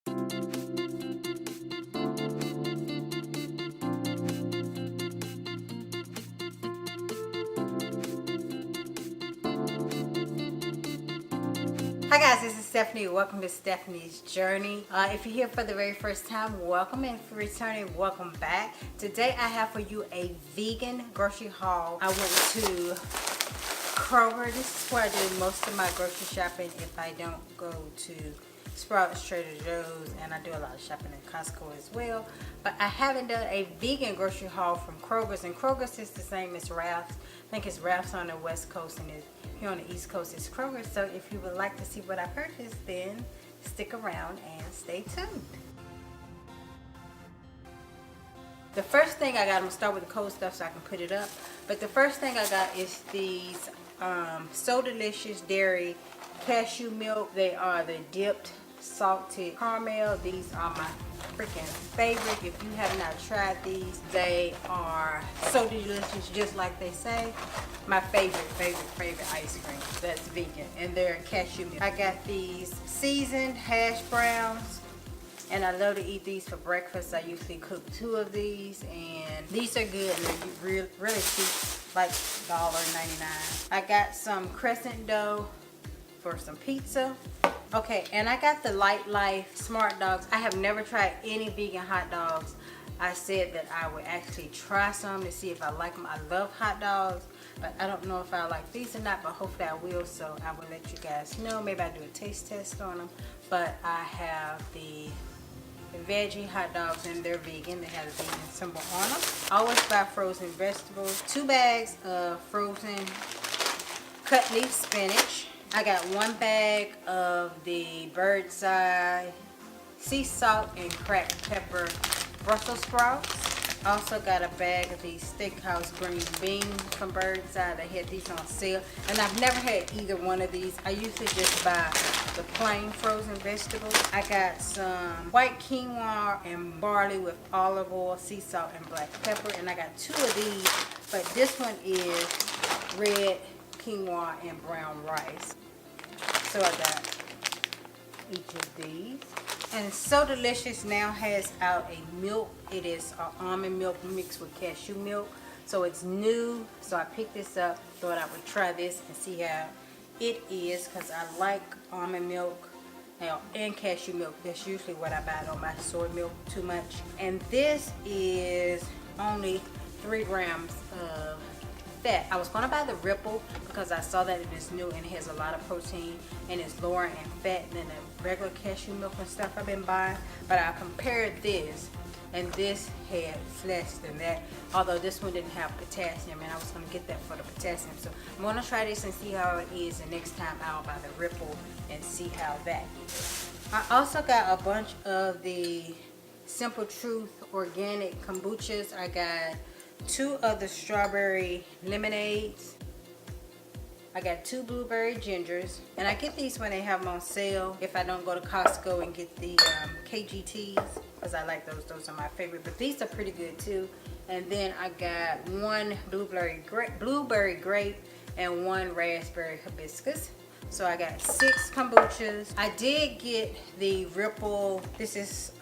Hi guys, this is Stephanie. Welcome to Stephanie's Journey. If you're here for the very first time, welcome, and if you're returning, welcome back. Today I have for you a vegan grocery haul. I went to Kroger. This is where I do most of my grocery shopping if I don't go to Sprouts, Trader Joe's, and I do a lot of shopping in Costco as well. But I haven't done a vegan grocery haul from Kroger's, and Kroger's is the same as Ralph's. I think it's Ralph's on the West Coast, and here on the East Coast is Kroger. So if you would like to see what I purchased, then stick around and stay tuned. The first thing I got, I'm gonna start with the cold stuff so I can put it up. But the first thing I got is these So Delicious Dairy Cashew Milk. They are the dipped salted caramel. These are my freaking favorite. If you have not tried these, they are so delicious, just like they say. My favorite ice cream that's vegan, and they're cashew milk. I got these seasoned hash browns, and I love to eat these for breakfast. I usually cook 2 of these, and these are good, and they're really cheap, like $1.99. I got some crescent dough for some pizza. Okay, and I got the LIGHTLIFE Smart Dogs. I have never tried any vegan hot dogs. I said that I would actually try some to see if I like them. I love hot dogs, but I don't know if I like these or not, but hopefully I will, so I will let you guys know. Maybe I'll do a taste test on them. But I have the veggie hot dogs, and they're vegan. They have a vegan symbol on them. I always buy frozen vegetables. 2 bags of frozen cut leaf spinach. I got 1 bag of the BIRDSEYE sea salt and cracked pepper Brussels sprouts. Also got a bag of these steakhouse green beans from BIRDSEYE. They had these on sale, and I've never had either one of these. I usually just buy the plain frozen vegetables. I got some white quinoa and barley with olive oil, sea salt, and black pepper, and I got 2 of these, but this one is red quinoa and brown rice. So I got each of these. And So Delicious now has out a milk. It is almond milk mixed with cashew milk. So it's new. So I picked this up. Thought I would try this and see how it is, because I like almond milk and cashew milk. That's usually what I buy. I don't buy soy milk too much. And this is only 3 grams of fat. I was going to buy the Ripple because I saw that it is new and it has a lot of protein and it's lower in fat than the regular cashew milk and stuff I've been buying. But I compared this, and this had less than that, although this one didn't have potassium, and I was going to get that for the potassium. So I'm going to try this and see how it is, and next time I'll buy the Ripple and see how that is. I also got a bunch of the Simple Truth organic kombuchas. I got 2 of the strawberry lemonades. I got 2 blueberry gingers, and I get these when they have them on sale. If I don't go to Costco and get the KGTs, because I like those. Those are my favorite, but these are pretty good too. And then I got 1 blueberry grape and 1 raspberry hibiscus. So I got 6 kombuchas. I did get the Ripple. This is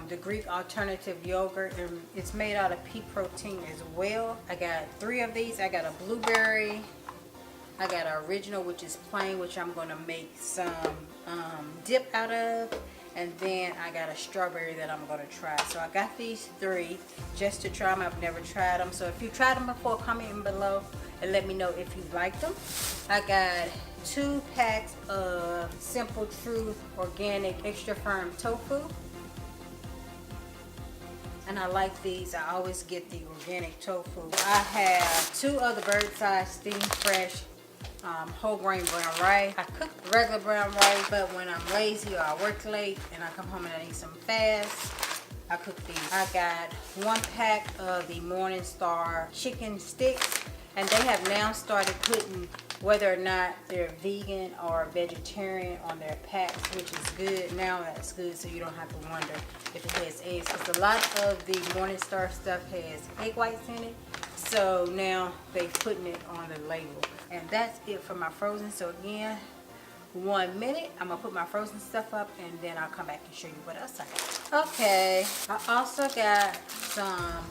the Greek alternative yogurt, and it's made out of pea protein as well. I got 3 of these. I got a blueberry. I got an original, which is plain, which I'm going to make some dip out of. And then I got a strawberry that I'm going to try. So I got these 3 just to try them. I've never tried them. So if you tried them before, comment below and let me know if you like them. I got 2 packs of Simple Truth organic extra firm tofu. And I like these. I always get the organic tofu. I have 2 of the BIRDSEYE steam fresh whole grain brown rice. I cook regular brown rice, but when I'm lazy or I work late and I come home and I need something fast, I cook these. I got 1 pack of the Morningstar chicken sticks, and they have now started putting whether or not they're vegan or vegetarian on their packs, which is good. Now that's good, so you don't have to wonder if it has eggs, because a lot of the Morningstar stuff has egg whites in it. So now they're putting it on the label. And that's it for my frozen. So again, 1 minute. I'm gonna put my frozen stuff up and then I'll come back and show you what else I got. Okay, I also got some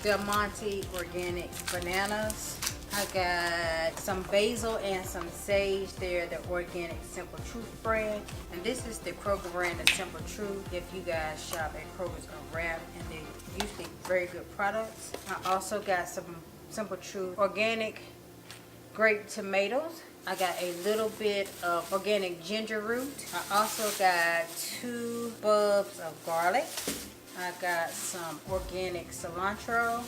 DEL-MONTE organic bananas. I got some basil and some sage. They're the organic Simple Truth brand. And this is the Kroger brand of Simple Truth. If you guys shop at Kroger's around, and they're usually very good products. I also got some Simple Truth organic grape tomatoes. I got a little bit of organic ginger root. I also got 2 bulbs of garlic. I got some organic cilantro.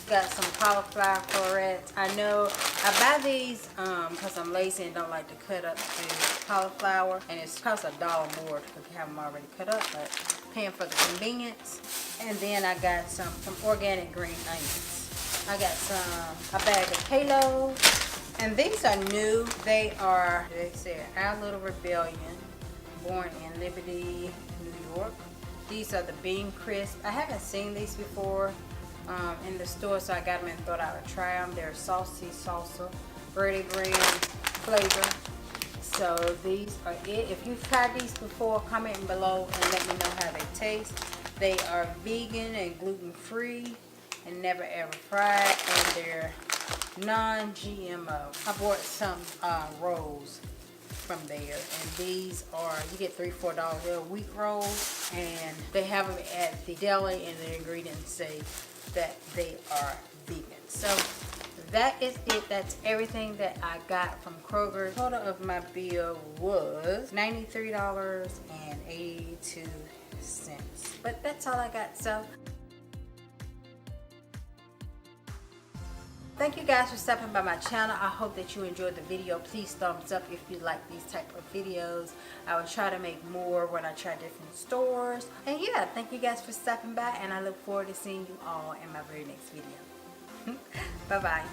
Got some cauliflower florets. I know I buy these because I'm lazy and don't like to cut up the cauliflower, and it's cost $1 more to have them already cut up, but paying for the convenience. And then I got some organic green onions. I got a bag of Halo, and these are new. They say Our Little Rebellion, born in Liberty, New York. These are the bean crisp. I haven't seen these before in the store, so I got them and thought I would try them. They're saucy salsa, Verde brand flavor. So these are it. If you've tried these before, comment below and let me know how they taste. They are vegan and gluten-free and never ever fried, and they're non-GMO. I bought some rolls from there, and these are, you get $3-4. They're wheat rolls, and they have them at the deli, and the ingredients say that they are vegan. So that is it. That's everything that I got from Kroger. The total of my bill was $93.82. But that's all I got. So thank you guys for stopping by my channel. I hope that you enjoyed the video. Please thumbs up if you like these type of videos. I will try to make more when I try different stores. And yeah, thank you guys for stopping by, and I look forward to seeing you all in my very next video. Bye bye.